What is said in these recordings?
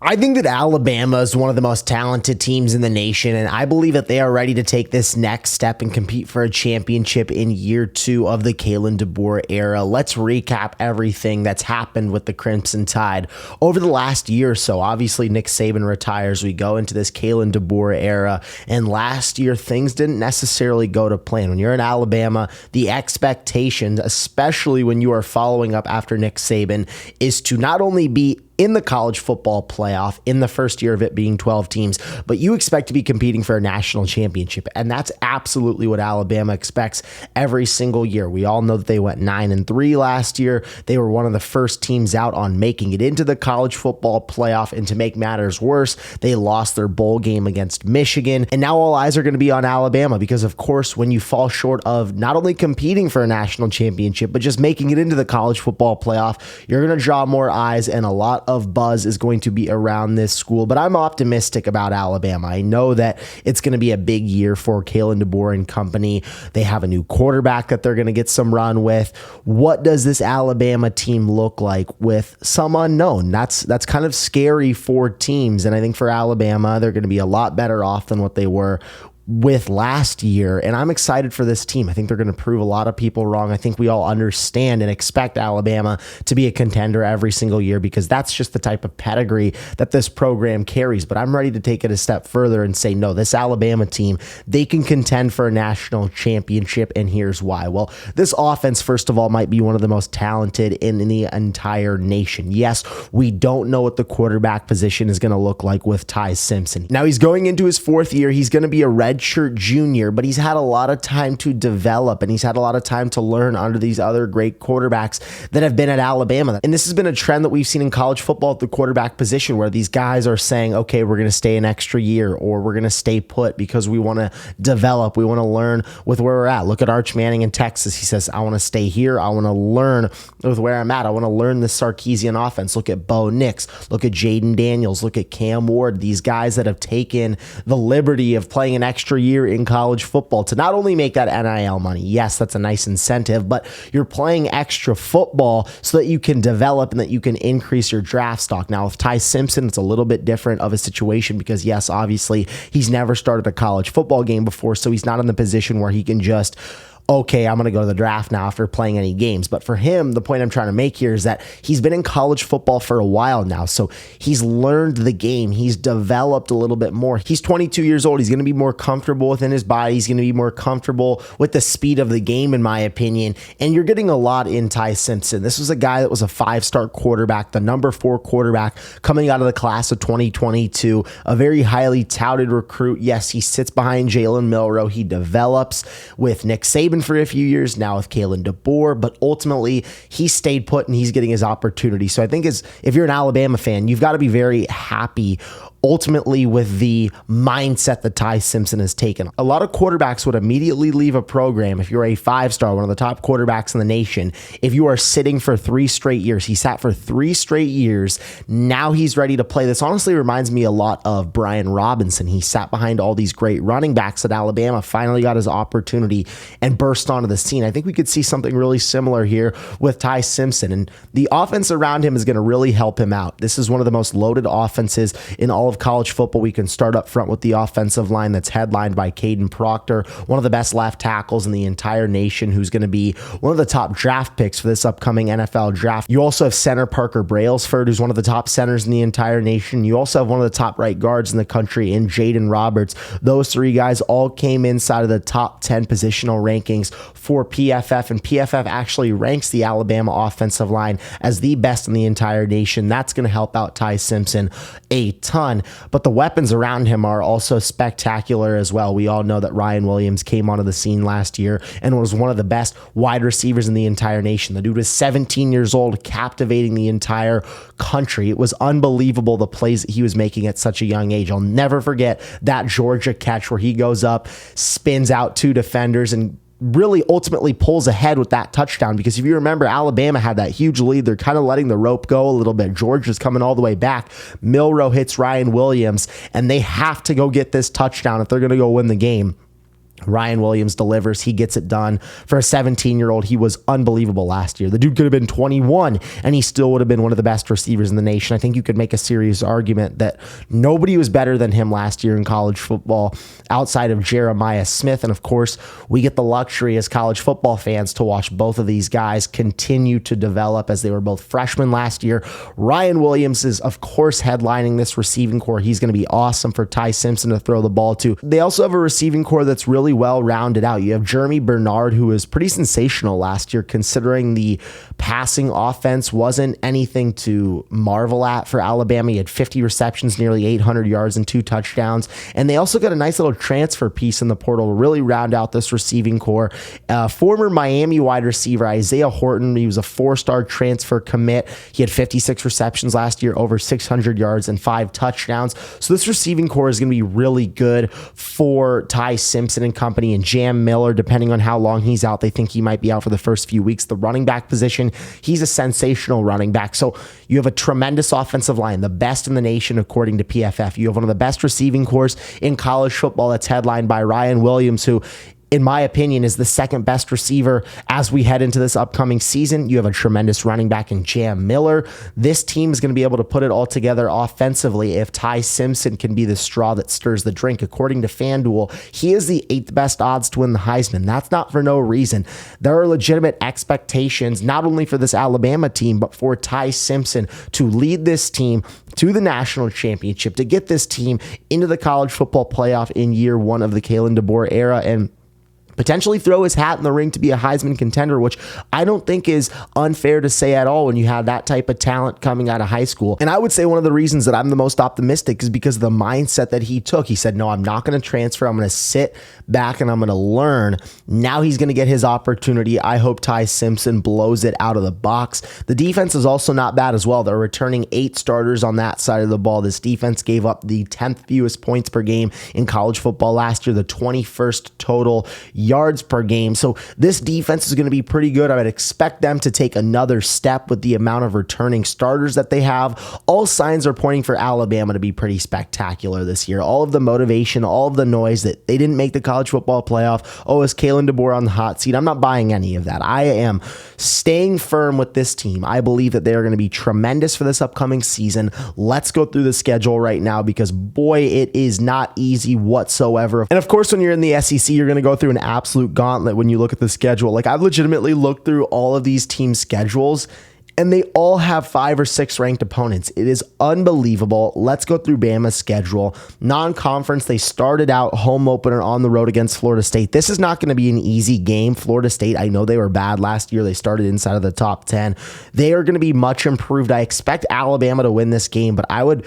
I think that Alabama is one of the most talented teams in the nation, and I believe that they are ready to take this next step and compete for a championship in year 2 of the Kalen DeBoer era. Let's recap everything that's happened with the Crimson Tide over the last year or so. Obviously, Nick Saban retires. We go into this Kalen DeBoer era, and last year, things didn't necessarily go to plan. When you're in Alabama, the expectations, especially when you are following up after Nick Saban, is to not only be in the college football playoff in the first year of it being 12 teams, but you expect to be competing for a national championship. And that's absolutely what Alabama expects every single year. We all know that they went 9-3 last year. They were one of the first teams out on making it into the college football playoff. And to make matters worse, they lost their bowl game against Michigan. And now all eyes are going to be on Alabama because, of course, when you fall short of not only competing for a national championship, but just making it into the college football playoff, you're going to draw more eyes, and a lot of buzz is going to be around this school. But I'm optimistic about Alabama. I know that it's going to be a big year for Kalen DeBoer and company. They have a new quarterback that they're going to get some run with. What does this Alabama team look like with some unknown? That's kind of scary for teams. And I think for Alabama, they're going to be a lot better off than what they were with last year, and I'm excited for this team. I think they're going to prove a lot of people wrong. I think we all understand and expect Alabama to be a contender every single year because that's just the type of pedigree that this program carries. But I'm ready to take it a step further and say, no, this Alabama team, they can contend for a national championship, and here's why. Well, this offense, first of all, might be one of the most talented in the entire nation. Yes, we don't know what the quarterback position is going to look like with Ty Simpson. Now, he's going into his 4th year. He's going to be a redshirt junior, but he's had a lot of time to develop, and he's had a lot of time to learn under these other great quarterbacks that have been at Alabama. And this has been a trend that we've seen in college football at the quarterback position, where these guys are saying, okay, we're going to stay an extra year, or we're going to stay put because we want to develop. We want to learn with where we're at. Look at Arch Manning in Texas. He says, I want to stay here. I want to learn with where I'm at. I want to learn the Sarkisian offense. Look at Bo Nix. Look at Jaden Daniels. Look at Cam Ward. These guys that have taken the liberty of playing an extra year in college football to not only make that NIL money. Yes, that's a nice incentive, but you're playing extra football so that you can develop and that you can increase your draft stock. Now, with Ty Simpson, it's a little bit different of a situation because, yes, obviously, he's never started a college football game before, so he's not in the position where he can just, okay, I'm going to go to the draft now after playing any games. But for him, the point I'm trying to make here is that he's been in college football for a while now. So he's learned the game. He's developed a little bit more. He's 22 years old. He's going to be more comfortable within his body. He's going to be more comfortable with the speed of the game, in my opinion. And you're getting a lot in Ty Simpson. This was a guy that was a 5-star quarterback, the number 4 quarterback coming out of the class of 2022, a very highly touted recruit. Yes, he sits behind Jalen Milroe. He develops with Nick Saban for a few years now with Kalen DeBoer, but ultimately he stayed put and he's getting his opportunity. So I think if you're an Alabama fan, you've got to be very happy ultimately with the mindset that Ty Simpson has taken. A lot of quarterbacks would immediately leave a program if you're a 5-star, one of the top quarterbacks in the nation, if you are sitting for 3 straight years. He sat for 3 straight years. Now he's ready to play. This honestly reminds me a lot of Brian Robinson. He sat behind all these great running backs at Alabama, finally got his opportunity and burst onto the scene. I think we could see something really similar here with Ty Simpson, and the offense around him is going to really help him out. This is one of the most loaded offenses in all of college football. We can start up front with the offensive line that's headlined by Caden Proctor, one of the best left tackles in the entire nation, who's going to be one of the top draft picks for this upcoming NFL draft. You also have center Parker Brailsford, who's one of the top centers in the entire nation. You also have one of the top right guards in the country in Jaden Roberts. Those 3 guys all came inside of the top 10 positional rankings for PFF, and PFF actually ranks the Alabama offensive line as the best in the entire nation. That's going to help out Ty Simpson a ton. But the weapons around him are also spectacular as well. We all know that Ryan Williams came onto the scene last year and was one of the best wide receivers in the entire nation. The dude was 17 years old, captivating the entire country. It was unbelievable the plays that he was making at such a young age. I'll never forget that Georgia catch where he goes up, spins out 2 defenders, and really ultimately pulls ahead with that touchdown, because if you remember, Alabama had that huge lead. They're kind of letting the rope go a little bit. Georgia's coming all the way back. Milroe hits Ryan Williams, and they have to go get this touchdown if they're going to go win the game. Ryan Williams delivers. He gets it done. For a 17-year-old, he was unbelievable last year. The dude could have been 21, and he still would have been one of the best receivers in the nation. I think you could make a serious argument that nobody was better than him last year in college football outside of Jeremiah Smith. And of course, we get the luxury as college football fans to watch both of these guys continue to develop as they were both freshmen last year. Ryan Williams is, of course, headlining this receiving core. He's going to be awesome for Ty Simpson to throw the ball to. They also have a receiving core that's really well rounded out. You have Jeremy Bernard, who was pretty sensational last year, considering the passing offense wasn't anything to marvel at for Alabama. He had 50 receptions, nearly 800 yards, and 2 touchdowns. And they also got a nice little transfer piece in the portal to really round out this receiving core. Former Miami wide receiver Isaiah Horton, he was a 4-star transfer commit. He had 56 receptions last year, over 600 yards, and 5 touchdowns. So this receiving core is going to be really good for Ty Simpson and company, and Jam Miller, depending on how long he's out. They think he might be out for the first few weeks. The running back position, he's a sensational running back. So you have a tremendous offensive line, the best in the nation according to PFF. You have one of the best receiving cores in college football that's headlined by Ryan Williams, who, in my opinion, is the second best receiver as we head into this upcoming season. You have a tremendous running back in Jam Miller. This team is going to be able to put it all together offensively if Ty Simpson can be the straw that stirs the drink. According to FanDuel, he is the 8th best odds to win the Heisman. That's not for no reason. There are legitimate expectations, not only for this Alabama team, but for Ty Simpson to lead this team to the national championship, to get this team into the college football playoff in year 1 of the Kalen DeBoer era, and potentially throw his hat in the ring to be a Heisman contender, which I don't think is unfair to say at all when you have that type of talent coming out of high school. And I would say one of the reasons that I'm the most optimistic is because of the mindset that he took. He said, no, I'm not going to transfer. I'm going to sit back and I'm going to learn. Now he's going to get his opportunity. I hope Ty Simpson blows it out of the box. The defense is also not bad as well. They're returning 8 starters on that side of the ball. This defense gave up the 10th fewest points per game in college football last year, the 21st total yards per game. So this defense is going to be pretty good. I would expect them to take another step with the amount of returning starters that they have. All signs are pointing for Alabama to be pretty spectacular this year. All of the motivation, all of the noise that they didn't make the college football playoff. Oh, is Kalen DeBoer on the hot seat? I'm not buying any of that. I am staying firm with this team. I believe that they are going to be tremendous for this upcoming season. Let's go through the schedule right now because boy, it is not easy whatsoever. And of course, when you're in the SEC, you're going to go through an absolute gauntlet when you look at the schedule. Like, I've legitimately looked through all of these team schedules and they all have 5 or 6 ranked opponents. It is unbelievable. Let's go through Bama's schedule. Non-conference, they started out home opener on the road against Florida State. This is not going to be an easy game. Florida State, I know they were bad last year. They started inside of the top 10. They are going to be much improved. I expect Alabama to win this game, but I would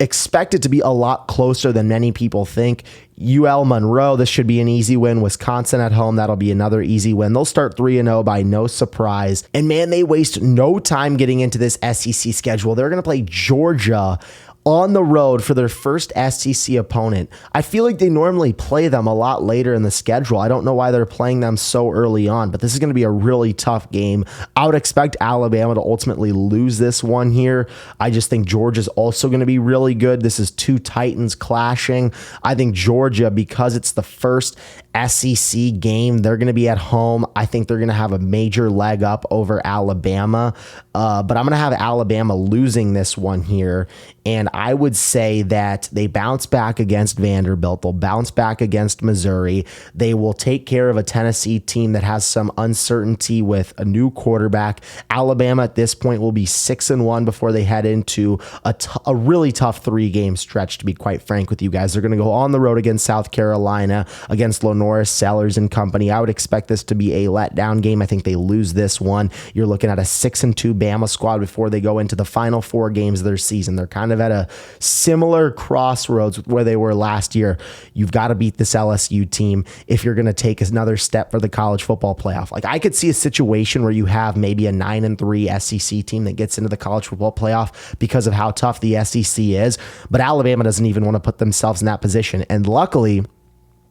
expect it to be a lot closer than many people think. UL Monroe, this should be an easy win. Wisconsin at home, that'll be another easy win. They'll start 3-0 by no surprise. And man, they waste no time getting into this SEC schedule. They're going to play Georgia on the road for their first SEC opponent. I feel like they normally play them a lot later in the schedule. I don't know why they're playing them so early on, but this is going to be a really tough game. I would expect Alabama to ultimately lose this one here. I just think Georgia's also going to be really good. This is 2 Titans clashing. I think Georgia, because it's the first SEC game, they're going to be at home. I think they're going to have a major leg up over Alabama, but I'm going to have Alabama losing this one here. And I would say that they bounce back against Vanderbilt. They'll bounce back against Missouri. They will take care of a Tennessee team that has some uncertainty with a new quarterback. Alabama at this point will be 6-1 before they head into a really tough 3-game stretch, to be quite frank with you guys. They're going to go on the road against South Carolina, against Norris, Sellers, and company. I would expect this to be a letdown game. I think they lose this one. You're looking at a 6-2 Bama squad before they go into the final 4 games of their season. They're kind of at a similar crossroads with where they were last year. You've got to beat this LSU team if you're going to take another step for the college football playoff. Like, I could see a situation where you have maybe a 9-3 SEC team that gets into the college football playoff because of how tough the SEC is, but Alabama doesn't even want to put themselves in that position. And luckily,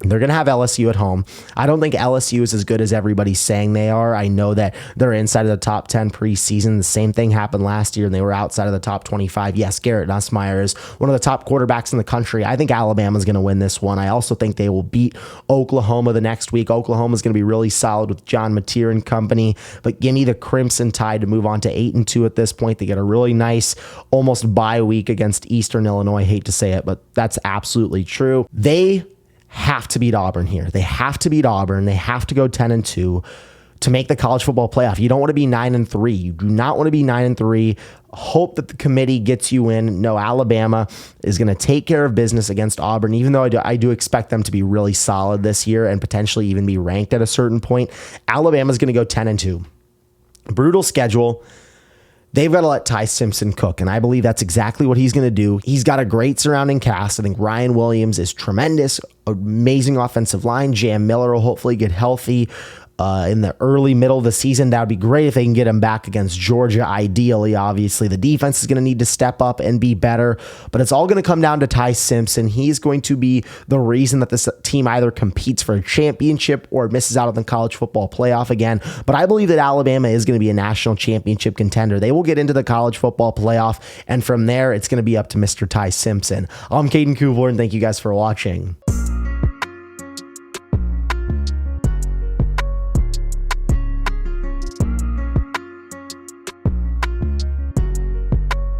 They're going to have LSU at home. I don't think LSU is as good as everybody's saying they are. I know that they're inside of the top 10 preseason. The same thing happened last year, and they were outside of the top 25. Yes, Garrett Nussmeier is one of the top quarterbacks in the country. I think Alabama's going to win this one. I also think they will beat Oklahoma the next week. Oklahoma's going to be really solid with John Mateer and company, but give me the Crimson Tide to move on to 8-2 at this point. They get a really nice, almost bye week against Eastern Illinois. I hate to say it, but that's absolutely true. They have to beat Auburn here. They have to beat Auburn. They have to go 10-2 to make the college football playoff. You don't want to be 9-3. You do not want to be 9-3. Hope that the committee gets you in. No, Alabama is going to take care of business against Auburn, even though I do expect them to be really solid this year and potentially even be ranked at a certain point. Alabama's going to go 10-2. Brutal schedule. They've got to let Ty Simpson cook, and I believe that's exactly what he's going to do. He's got a great surrounding cast. I think Ryan Williams is tremendous, amazing offensive line. Jam Miller will hopefully get healthy in the early middle of the season. That would be great if they can get him back against Georgia. Ideally, obviously, the defense is going to need to step up and be better, but it's all going to come down to Ty Simpson. He's going to be the reason that this team either competes for a championship or misses out on the college football playoff again. But I believe that Alabama is going to be a national championship contender. They will get into the college football playoff, and from there, it's going to be up to Mr. Ty Simpson. I'm Caden Kuvler, and thank you guys for watching.